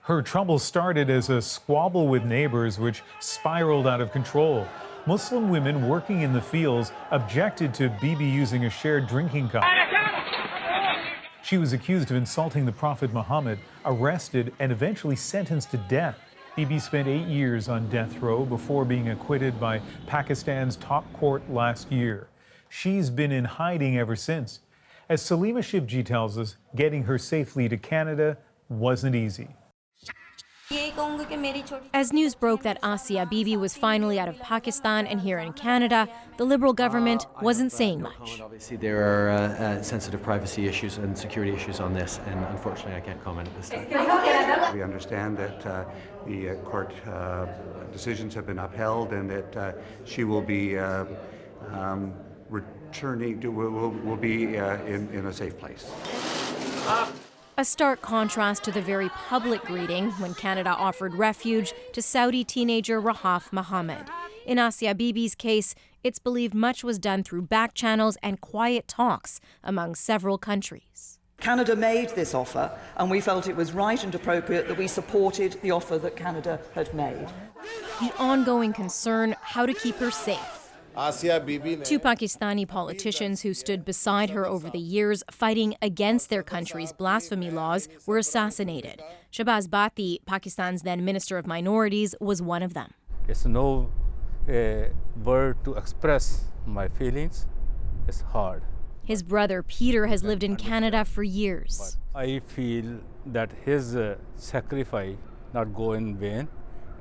Her trouble started as a squabble with neighbors, which spiraled out of control. Muslim women working in the fields objected to Bibi using a shared drinking cup. She was accused of insulting the Prophet Muhammad, arrested, and eventually sentenced to death. Bibi spent 8 years on death row before being acquitted by Pakistan's top court last year. She's been in hiding ever since. As Salima Shivji tells us, getting her safely to Canada wasn't easy. As news broke that Asia Bibi was finally out of Pakistan and here in Canada, the Liberal government wasn't saying much. Obviously, there are sensitive privacy issues and security issues on this, and unfortunately, I can't comment at this time. We understand that the court decisions have been upheld and that she will be returning to, will be in a safe place. A stark contrast to the very public greeting when Canada offered refuge to Saudi teenager Rahaf Mohammed. In Asia Bibi's case, it's believed much was done through back channels and quiet talks among several countries. Canada made this offer, and we felt it was right and appropriate that we supported the offer that Canada had made. The ongoing concern, how to keep her safe. Two Pakistani politicians who stood beside her over the years fighting against their country's blasphemy laws were assassinated. Shahbaz Bhatti, Pakistan's then Minister of Minorities, was one of them. It's no word to express my feelings. It's hard. His brother Peter has lived in Canada for years. I feel that his sacrifice not go in vain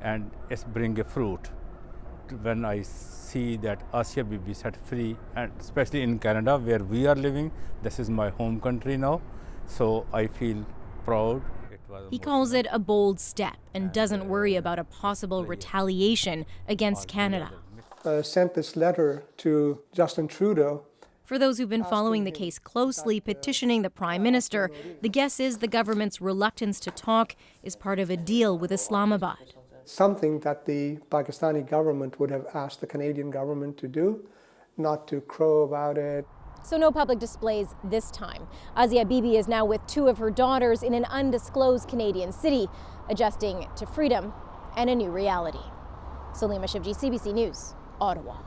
and it's bring a fruit. When I see that Asia Bibi set free, and especially in Canada where we are living, this is my home country now, so I feel proud. He calls it a bold step and doesn't worry about a possible retaliation against Canada. Sent this letter to Justin Trudeau. For those who've been following the case closely, petitioning the Prime Minister, the guess is the government's reluctance to talk is part of a deal with Islamabad. Something that the Pakistani government would have asked the Canadian government to do, not to crow about it. So no public displays this time. Asia Bibi is now with two of her daughters in an undisclosed Canadian city, adjusting to freedom and a new reality. Salima Shivji, CBC News, Ottawa.